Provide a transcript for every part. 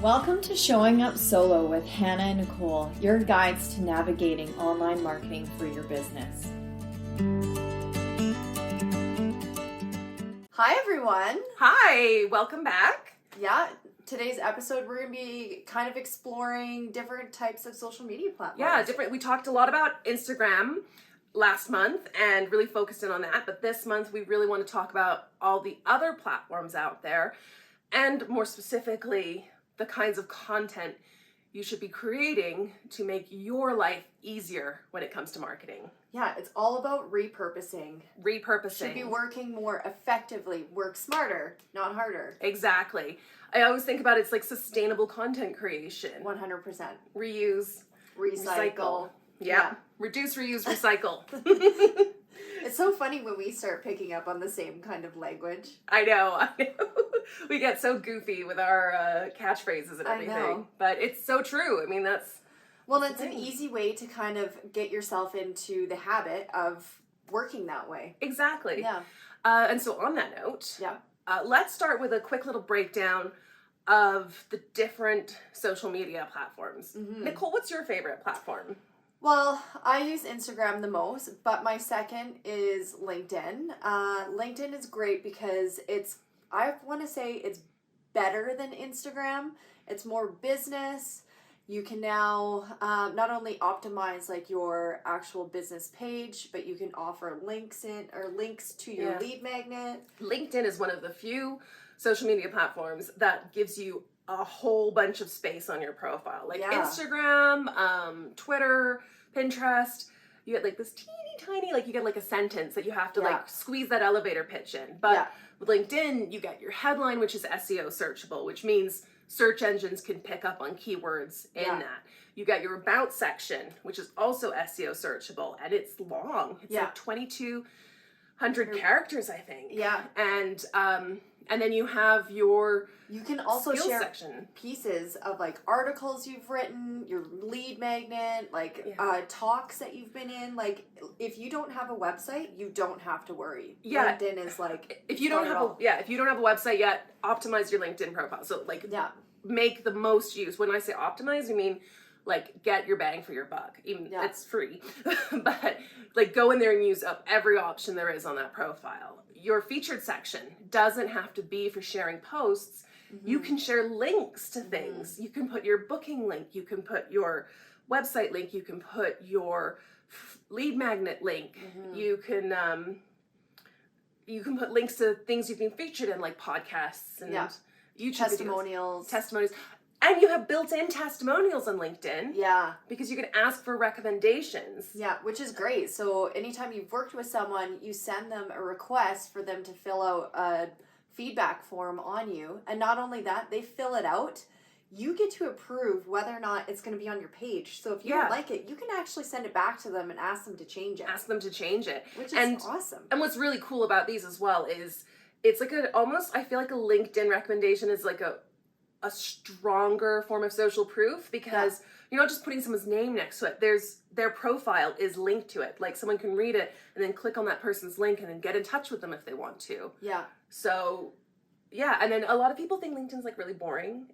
Welcome to Showing Up Solo with Hannah and Nicole, your guides to navigating online marketing for your business. Hi, everyone. Hi, welcome back. Yeah, today's episode, we're going to be kind of exploring different types of social media platforms. Yeah, we talked a lot about Instagram last month and really focused in on that. But this month, we really want to talk about all the other platforms out there and more specifically, the kinds of content you should be creating to make your life easier when it comes to marketing. Yeah, it's all about repurposing. Should be working more effectively, work smarter, not harder. Exactly. I always think about it's like sustainable content creation. 100%. Reuse. Recycle. Yeah. Reduce, reuse, recycle. It's so funny when we start picking up on the same kind of language. I know. We get so goofy with our catchphrases and everything. I know. But it's so true. I mean, it's an easy way to kind of get yourself into the habit of working that way. Exactly. Yeah. And so on that note, let's start with a quick little breakdown of the different social media platforms. Mm-hmm. Nicole, what's your favorite platform? Well, I use Instagram the most, but my second is LinkedIn. LinkedIn is great because I want to say it's better than Instagram. It's more business. You can now not only optimize like your actual business page, but you can offer links to your lead magnet. LinkedIn is one of the few social media platforms that gives you a whole bunch of space on your profile. Like Instagram, Twitter, Pinterest, you get like this teeny tiny, like you get like a sentence that you have to like squeeze that elevator pitch in. But with LinkedIn, you get your headline, which is SEO searchable, which means search engines can pick up on keywords in that. You got your about section, which is also SEO searchable, and it's long. It's like 2,200 characters, I think. Yeah. And then you have you can also share pieces of like articles you've written, your lead magnet, like talks that you've been in. Like if you don't have a website, you don't have to worry. Yeah. LinkedIn is like if you don't have a website yet, optimize your LinkedIn profile. So like make the most use. When I say optimize, I mean like get your bang for your buck. Even it's free. But like go in there and use up every option there is on that profile. Your featured section doesn't have to be for sharing posts. Mm-hmm. You can share links to things. Mm-hmm. You can put your booking link. You can put your website link. You can put your lead magnet link. Mm-hmm. You can put links to things you've been featured in, like podcasts and YouTube testimonials. And you have built-in testimonials on LinkedIn. Yeah. Because you can ask for recommendations. Yeah, which is great. So anytime you've worked with someone, you send them a request for them to fill out a feedback form on you. And not only that, they fill it out. You get to approve whether or not it's going to be on your page. So if you don't like it, you can actually send it back to them and ask them to change it. Which is awesome. And what's really cool about these as well is it's like I feel like a LinkedIn recommendation is like a stronger form of social proof because you're not just putting someone's name next to it. Their profile is linked to it. Like someone can read it and then click on that person's link and then get in touch with them if they want to. Yeah. So, and then a lot of people think LinkedIn's like really boring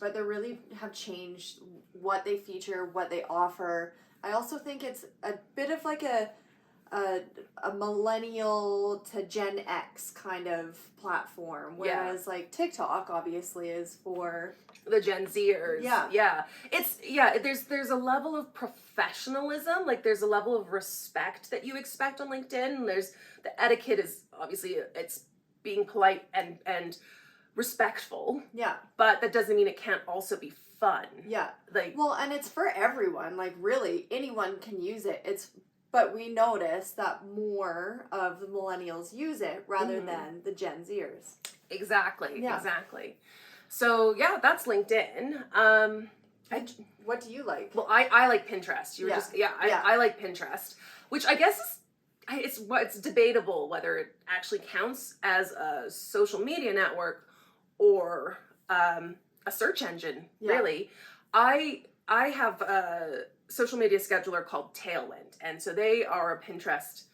but they really have changed what they feature, what they offer. I also think it's a bit of like a millennial to Gen X kind of platform, whereas like TikTok obviously is for the Gen Zers. There's a level of professionalism, like there's a level of respect that you expect on LinkedIn, and there's the etiquette is obviously it's being polite and respectful, but that doesn't mean it can't also be fun. And it's for everyone, like really anyone can use it. But we notice that more of the millennials use it rather than the Gen Zers. Exactly. So that's LinkedIn. What do you like? Well, I like Pinterest. I like Pinterest, which I guess it's debatable whether it actually counts as a social media network or a search engine. Really, I have a social media scheduler called Tailwind, and so they are a Pinterest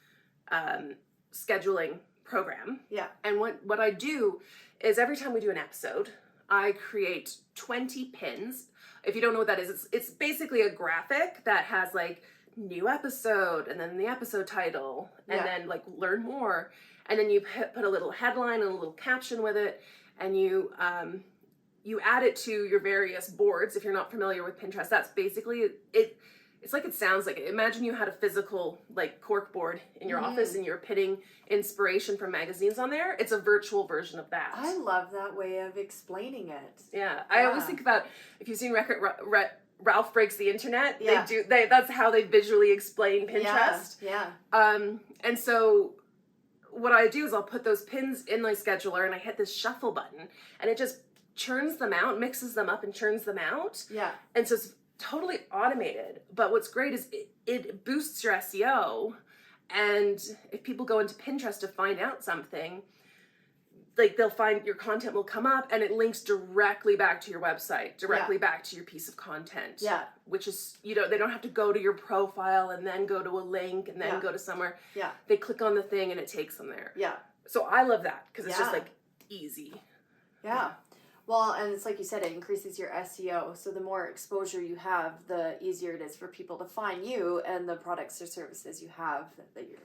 scheduling program. And what I do is every time we do an episode, I create 20 pins. If you don't know what that is, it's basically a graphic that has like new episode and then the episode title and then like learn more. And then you put a little headline and a little caption with it, and you add it to your various boards. If you're not familiar with Pinterest, that's basically it. It's like it sounds like it. Imagine you had a physical like cork board in your office and you're pinning inspiration from magazines on there. It's a virtual version of that. I love that way of explaining it. Yeah. I always think about, if you've seen Ralph Breaks the Internet, that's how they visually explain Pinterest. Yeah. And so what I do is I'll put those pins in my scheduler and I hit this shuffle button and it just churns them out, mixes them up and churns them out. Yeah. And so it's totally automated. But what's great is it boosts your SEO. And if people go into Pinterest to find out something, like they'll find your content will come up and it links directly back to your website, directly back to your piece of content. Yeah. Which is, they don't have to go to your profile and then go to a link and then go to somewhere. Yeah. They click on the thing and it takes them there. Yeah. So I love that because it's just like easy. Yeah. Well, and it's like you said, it increases your SEO. So the more exposure you have, the easier it is for people to find you and the products or services you have that you're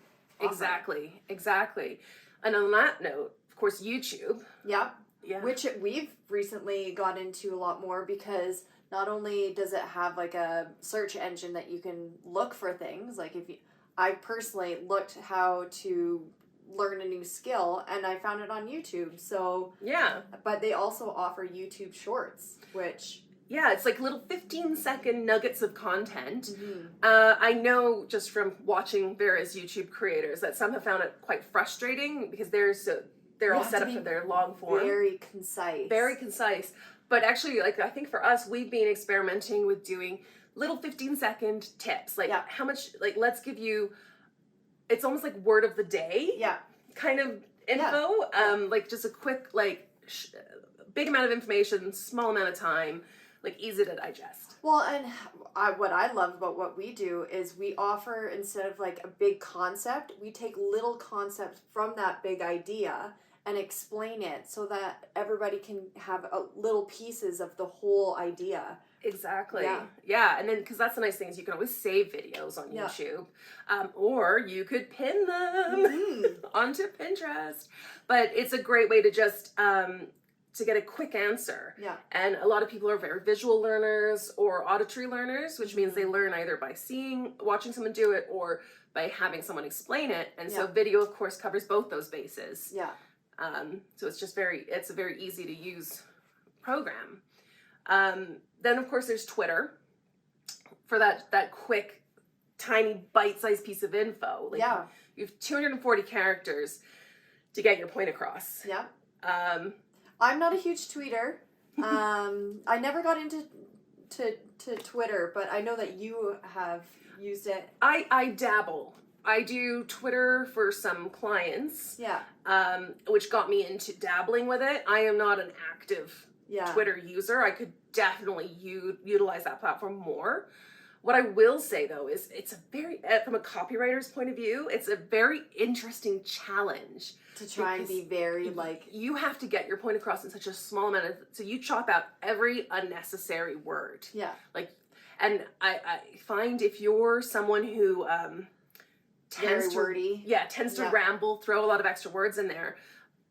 offering. Exactly. And on that note, of course, YouTube. Yeah. Yeah. Which we've recently got into a lot more because not only does it have like a search engine that you can look for things, like I personally looked how to learn a new skill and I found it on YouTube. So but they also offer YouTube Shorts, which it's like little 15-second nuggets of content. I know just from watching various YouTube creators that some have found it quite frustrating because they're all set up for their long form. Very concise. But actually, like, I think for us, we've been experimenting with doing little 15-second tips. Like how much, like, let's give you, it's almost like word of the day kind of info. Like just a quick, like big amount of information, small amount of time, like easy to digest. Well, and what I love about what we do is we offer, instead of like a big concept, we take little concepts from that big idea and explain it so that everybody can have little pieces of the whole idea. Exactly. Yeah. And then, because that's the nice thing is you can always save videos on YouTube, or you could pin them onto Pinterest. But it's a great way to just to get a quick answer. Yeah. And a lot of people are very visual learners or auditory learners, which means they learn either by watching someone do it, or by having someone explain it. And so video, of course, covers both those bases. Yeah. So it's just it's a very easy to use program. Then of course there's Twitter for that quick, tiny, bite-sized piece of info. Like you have 240 characters to get your point across. Yeah. I'm not a huge tweeter. I never got into Twitter, but I know that you have used it. I dabble. I do Twitter for some clients. Yeah. Which got me into dabbling with it. I am not an active Twitter user. I could definitely utilize that platform more. What I will say though is it's a very, from a copywriter's point of view, it's a very interesting challenge. To try and be very you have to get your point across in such a small amount of, so you chop out every unnecessary word. Yeah. And I find if you're someone who tends to ramble, throw a lot of extra words in there,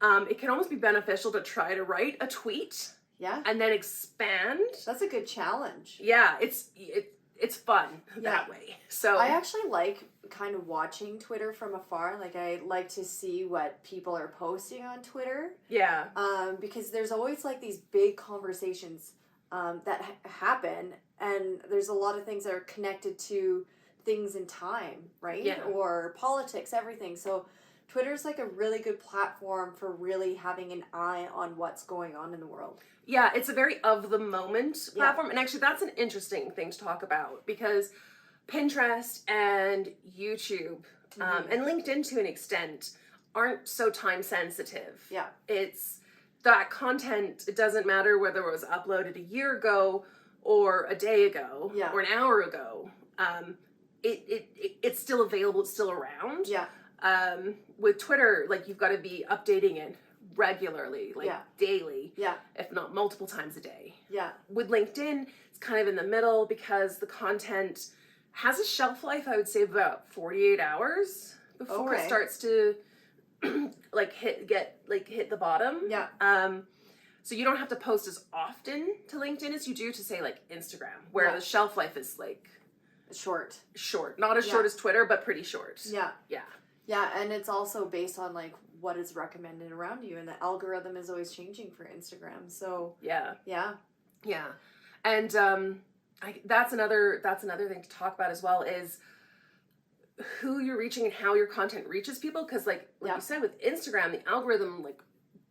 it can almost be beneficial to try to write a tweet. Yeah. And then expand. That's a good challenge. Yeah, it's fun that way. So I actually like kind of watching Twitter from afar. Like I like to see what people are posting on Twitter. Yeah. Because there's always like these big conversations that happen, and there's a lot of things that are connected to things in time, right? Yeah. Or politics, everything. So Twitter's like a really good platform for really having an eye on what's going on in the world. Yeah, it's a very of the moment platform. And actually that's an interesting thing to talk about because Pinterest and YouTube and LinkedIn to an extent aren't so time sensitive. Yeah. It's that content, it doesn't matter whether it was uploaded a year ago or a day ago or an hour ago. It's still available, it's still around. Yeah. With Twitter, like you've got to be updating it regularly, like daily, if not multiple times a day. Yeah. With LinkedIn, it's kind of in the middle because the content has a shelf life, I would say, about 48 hours before it starts to hit the bottom. Yeah. So you don't have to post as often to LinkedIn as you do to, say, like Instagram, where the shelf life is like short. Not as short as Twitter, but pretty short. Yeah. Yeah. Yeah, and it's also based on like what is recommended around you, and the algorithm is always changing for Instagram. So yeah. And that's another thing to talk about as well, is who you're reaching and how your content reaches people, because like you said, with Instagram, the algorithm like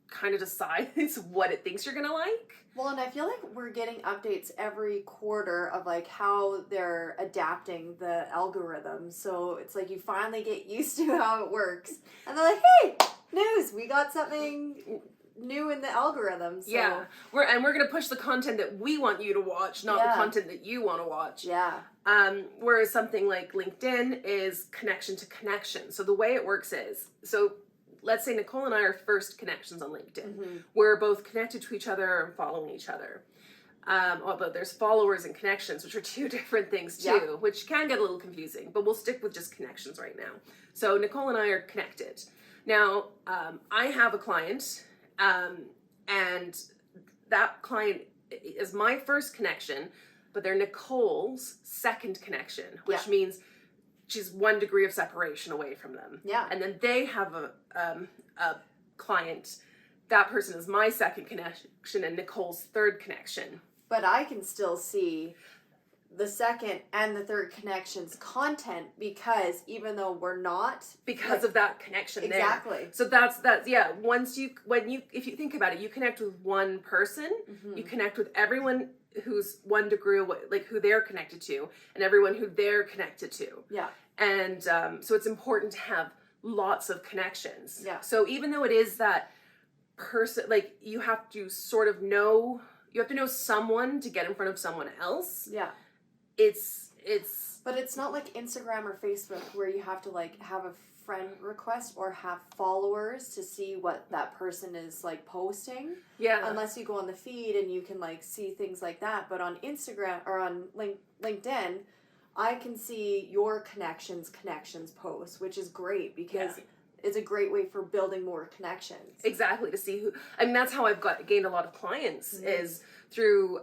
kind of decides what it thinks you're gonna like. Well, and I feel like we're getting updates every quarter of like how they're adapting the algorithm. So it's like you finally get used to how it works, and they're like, "Hey, news! We got something new in the algorithm." So. Yeah, we're gonna push the content that we want you to watch, not the content that you want to watch. Yeah. Whereas something like LinkedIn is connection to connection. So the way it works is, let's say Nicole and I are first connections on LinkedIn. Mm-hmm. We're both connected to each other and following each other. Although there's followers and connections, which are two different things too, which can get a little confusing, but we'll stick with just connections right now. So Nicole and I are connected. Now, I have a client, and that client is my first connection, but they're Nicole's second connection, which means she's 1 degree of separation away from them. Yeah. And then they have a client. That person is my second connection and Nicole's third connection. But I can still see the second and the third connection's content, because even though we're not, because of that connection there. Exactly. So that's if you think about it, you connect with one person, you connect with everyone who's 1 degree away, like who they're connected to, and everyone who they're connected to. Yeah. And so it's important to have lots of connections. Yeah. So even though it is that person, like you have to know someone to get in front of someone else. Yeah. But it's not like Instagram or Facebook where you have to like have a friend request or have followers to see what that person is like posting. Yeah. Unless you go on the feed and you can like see things like that. But on Instagram or on LinkedIn, I can see your connections posts, which is great because it's a great way for building more connections. Exactly, to see who. I mean, that's how I've gained a lot of clients is through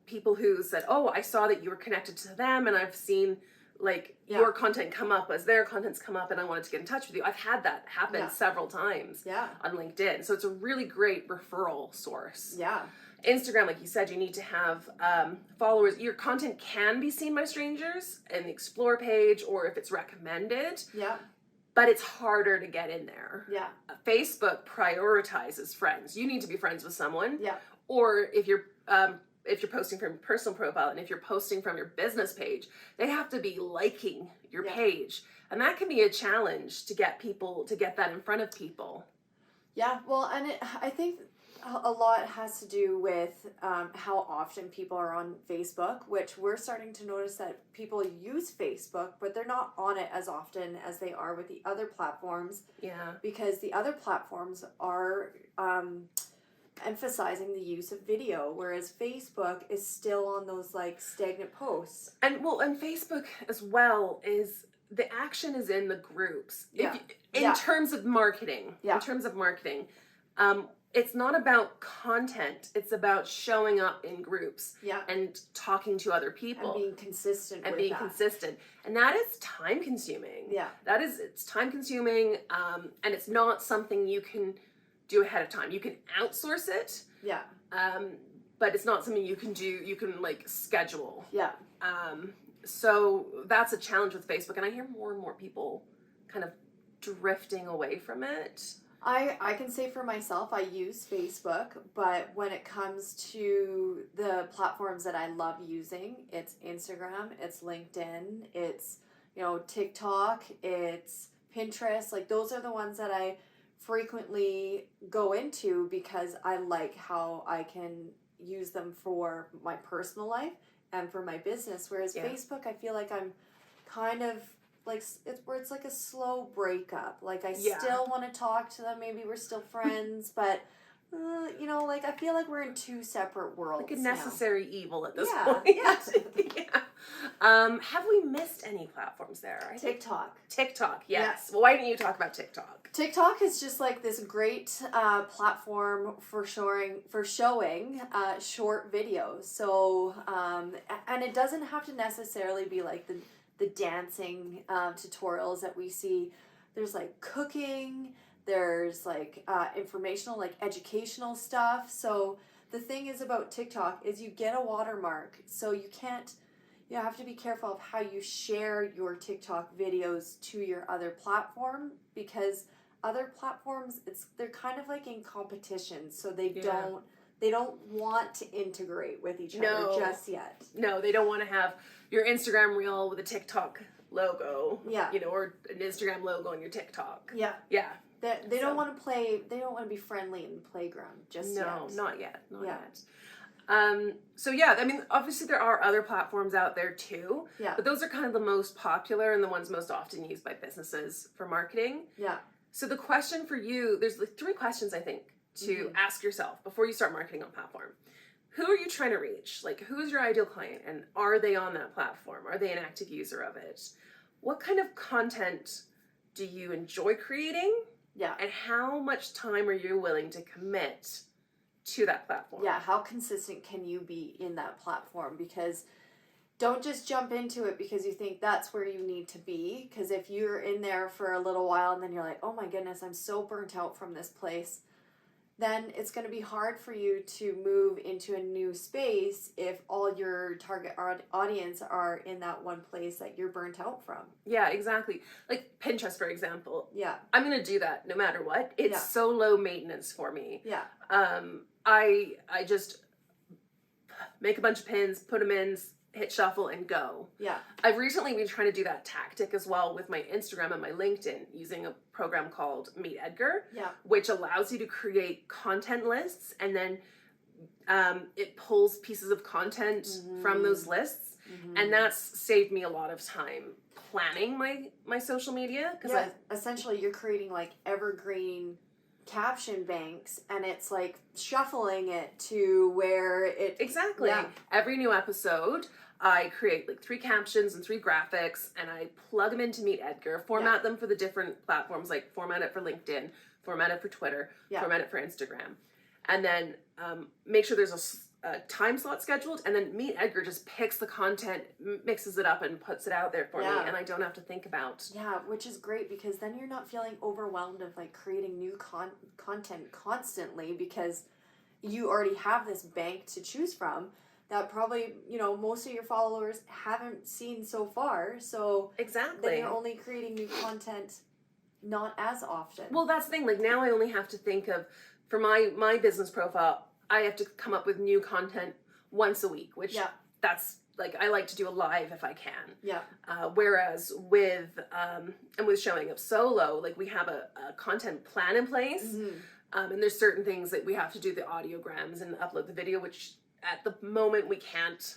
people who said, "Oh, I saw that you were connected to them, and I've seen like your content come up as their content's come up, and I wanted to get in touch with you." I've had that happen several times on LinkedIn, so it's a really great referral source. Yeah. Instagram, like you said, you need to have followers. Your content can be seen by strangers in the Explore page or if it's recommended. Yeah. But it's harder to get in there. Yeah. Facebook prioritizes friends. You need to be friends with someone. Yeah. Or if you're posting from your personal profile and if you're posting from your business page, they have to be liking your page. And that can be a challenge to get that in front of people. Yeah. Well, and I think a lot has to do with how often people are on Facebook, which we're starting to notice that people use Facebook, but they're not on it as often as they are with the other platforms. Yeah. Because the other platforms are emphasizing the use of video, whereas Facebook is still on those like stagnant posts. And Facebook as well is the action is in the groups. Yeah. In terms of marketing. Yeah. In terms of marketing. It's not about content. It's about showing up in groups and talking to other people. And being consistent and being consistent. And that is time consuming. Yeah. It's time consuming, and it's not something you can do ahead of time. You can outsource it. Yeah. But it's not something you can like schedule. Yeah. So that's a challenge with Facebook, and I hear more and more people kind of drifting away from it. I can say for myself, I use Facebook, but when it comes to the platforms that I love using, it's Instagram, it's LinkedIn, it's, TikTok, it's Pinterest. Like those are the ones that I frequently go into because I like how I can use them for my personal life and for my business. Whereas Facebook, I feel like I'm kind of like it's where it's like a slow breakup. Like I still want to talk to them. Maybe we're still friends, but you know, like I feel like we're in two separate worlds. Like a necessary evil at this point. Yeah. Have we missed any platforms there? TikTok, yes. Yeah. Well, why didn't you talk about TikTok? TikTok is just like this great platform for showing short videos. So, and it doesn't have to necessarily be like the dancing tutorials that we see. There's like cooking. There's like informational, like educational stuff. So the thing is about TikTok is you get a watermark, so you have to be careful of how you share your TikTok videos to your other platform, because other platforms, they're kind of like in competition, so they don't want to integrate with each other just yet. No, they don't want to have your Instagram reel with a TikTok logo. Yeah. You know, or an Instagram logo on your TikTok. Yeah. Yeah. They don't want to play. They don't want to be friendly in the playground just yet. No, not yet. Not yet. So yeah, I mean, obviously there are other platforms out there too. Yeah. But those are kind of the most popular and the ones most often used by businesses for marketing. Yeah. So the question for you, there's like 3 questions I think to ask yourself before you start marketing on platform. Who are you trying to reach? Like, who is your ideal client, and are they on that platform? Are they an active user of it? What kind of content do you enjoy creating? Yeah. And how much time are you willing to commit to that platform? Yeah, how consistent can you be in that platform? Because don't just jump into it because you think that's where you need to be. Because if you're in there for a little while and then you're like, oh my goodness, I'm so burnt out from this place, then it's going to be hard for you to move into a new space if all your target audience are in that one place that you're burnt out from. Yeah, exactly. Like Pinterest, for example. Yeah. I'm going to do that no matter what. It's so low maintenance for me. Yeah. I just make a bunch of pins, put them in, hit shuffle, and go. Yeah. I've recently been trying to do that tactic as well with my Instagram and my LinkedIn using a program called Meet Edgar, which allows you to create content lists, and then it pulls pieces of content from those lists, and that's saved me a lot of time planning my social media. Because essentially you're creating like evergreen caption banks, and it's like shuffling it to where it every new episode I create like 3 captions and 3 graphics, and I plug them into Meet Edgar, format them for the different platforms, like format it for LinkedIn, format it for Twitter, format it for Instagram, and then make sure there's a time slot scheduled, and then Meet Edgar just picks the content, mixes it up, and puts it out there for me, and I don't have to think about. Yeah, which is great, because then you're not feeling overwhelmed of like creating new content constantly, because you already have this bank to choose from that probably, you know, most of your followers haven't seen so far. So then you're only creating new content not as often. Well, that's the thing. Like now I only have to think of, for my business profile, I have to come up with new content once a week, which that's like, I like to do a live if I can. Yeah. Whereas with Showing Up Solo, like we have a content plan in place. And there's certain things that we have to do, the audiograms and upload the video, which at the moment we can't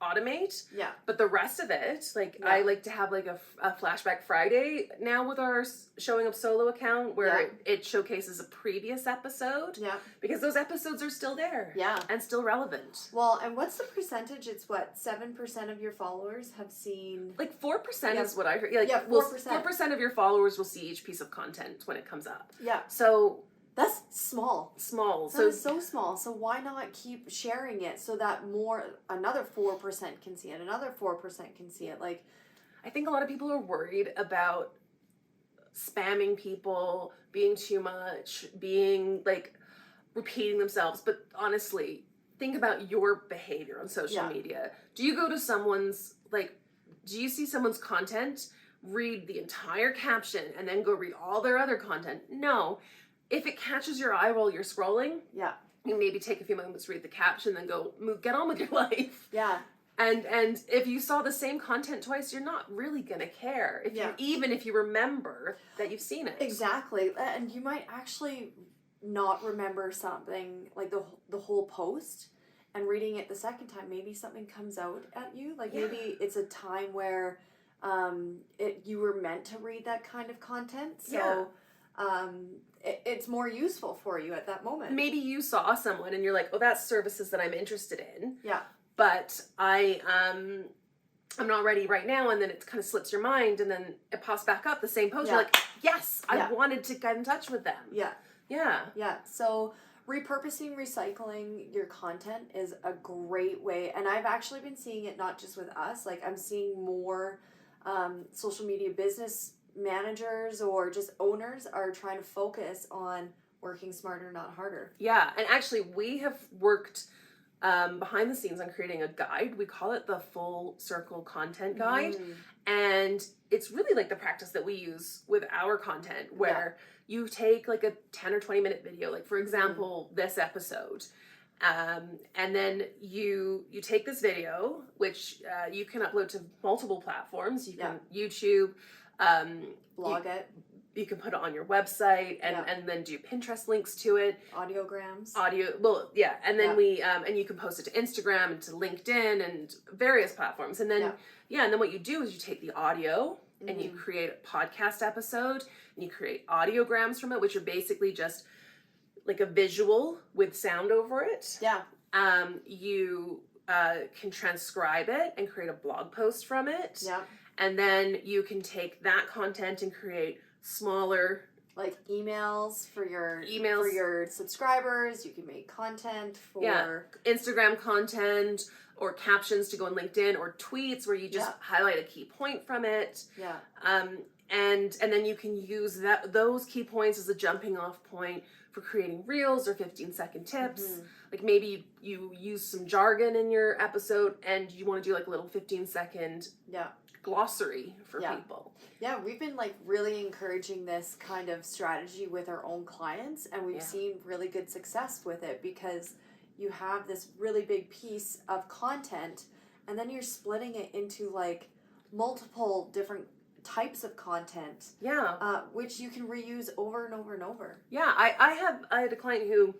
automate. Yeah. But the rest of it, like I like to have like a Flashback Friday now with our Showing Up Solo account, where it showcases a previous episode. Yeah. Because those episodes are still there. Yeah. And still relevant. Well, and what's the percentage? It's what, 7% of your followers have seen? Like 4% is what I heard. Like, 4%. 4% of your followers will see each piece of content when it comes up. Yeah. So that's small. That is so small. So why not keep sharing it so that another 4% can see it, another 4% can see it? Like, I think a lot of people are worried about spamming people, being too much, being like repeating themselves. But honestly, think about your behavior on social media. Do you go to do you see someone's content, read the entire caption, and then go read all their other content? No. If it catches your eye while you're scrolling, you maybe take a few moments to read the caption, then get on with your life. Yeah. And if you saw the same content twice, you're not really gonna care even if you remember that you've seen it. Exactly. And you might actually not remember something like the whole post, and reading it the second time, maybe something comes out at you. Like maybe it's a time where you were meant to read that kind of content. So it's more useful for you at that moment. Maybe you saw someone and you're like, oh, that's services that I'm interested in. Yeah. But I'm not ready right now, and then it kind of slips your mind, and then it pops back up, the same post. You're like, yes, I wanted to get in touch with them. Yeah. Yeah. Yeah. So repurposing, recycling your content is a great way. And I've actually been seeing it not just with us. Like, I'm seeing more social media business managers or just owners are trying to focus on working smarter, not harder. Yeah. And actually, we have worked behind the scenes on creating a guide. We call it the Full Circle Content Guide. And it's really like the practice that we use with our content, where you take like a 10 or 20 minute video, like for example, this episode. And then you take this video, which you can upload to multiple platforms. You can YouTube, blog it. You can put it on your website and then do Pinterest links to it. Audiograms. And then and you can post it to Instagram and to LinkedIn and various platforms. And then, and then what you do is you take the audio and you create a podcast episode and you create audiograms from it, which are basically just like a visual with sound over it. Yeah. You can transcribe it and create a blog post from it. Yeah. And then you can take that content and create smaller, like emails for your subscribers. You can make content for Instagram content, or captions to go on LinkedIn, or tweets where you just highlight a key point from it. Yeah. And then you can use those key points as a jumping off point for creating reels or 15-second tips. Like maybe you use some jargon in your episode and you want to do like a little 15-second glossary for people. Yeah, we've been like really encouraging this kind of strategy with our own clients, and we've seen really good success with it, because you have this really big piece of content and then you're splitting it into like multiple different types of content. Yeah. Which you can reuse over and over and over. Yeah, I had a client who,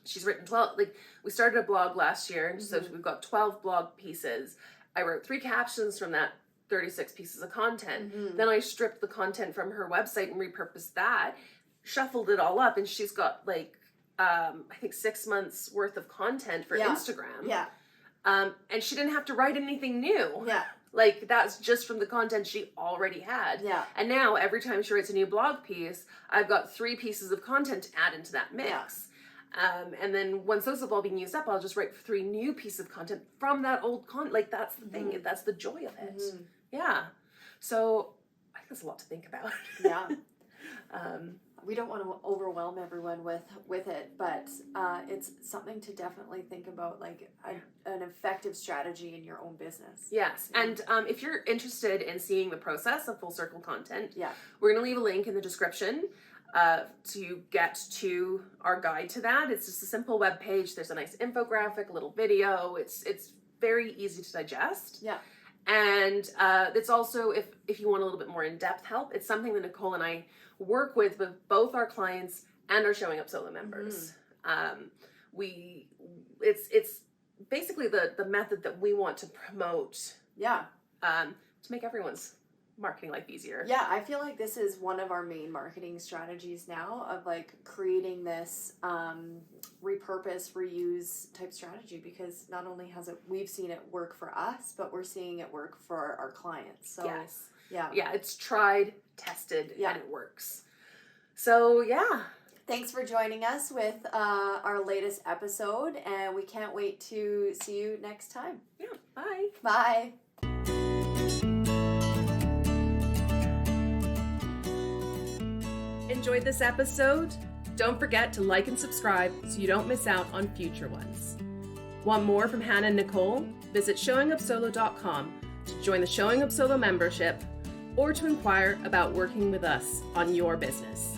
she's written 12, like we started a blog last year, and so we've got 12 blog pieces. I wrote 3 captions from that 36 pieces of content. Then I stripped the content from her website and repurposed that, shuffled it all up, and she's got like I think 6 months worth of content for Instagram. Yeah. And she didn't have to write anything new. Yeah. Like, that's just from the content she already had. Yeah. And now every time she writes a new blog piece, I've got 3 pieces of content to add into that mix. And then once those have all been used up, I'll just write 3 new pieces of content from that old content. Like, that's the thing. That's the joy of it. Yeah. So I think there's a lot to think about. Yeah. We don't want to overwhelm everyone with it, but it's something to definitely think about, like an effective strategy in your own business. Yes. And if you're interested in seeing the process of Full Circle Content, we're going to leave a link in the description to get to our guide to that. It's just a simple web page. There's a nice infographic, a little video. It's very easy to digest. Yeah. And it's also, if you want a little bit more in-depth help, it's something that Nicole and I work with both our clients and our Showing Up Solo members. It's basically the method that we want to promote. Yeah. To make everyone's marketing life easier. Yeah, I feel like this is one of our main marketing strategies now, of like creating this repurpose, reuse type strategy, because not only we've seen it work for us, but we're seeing it work for our clients. So yes. Yeah, it's tried, tested, and it works. So yeah. Thanks for joining us with our latest episode, and we can't wait to see you next time. Yeah, bye. Bye. Enjoyed this episode? Don't forget to like and subscribe so you don't miss out on future ones. Want more from Hannah and Nicole? Visit showingupsolo.com to join the Showing Up Solo membership, or to inquire about working with us on your business.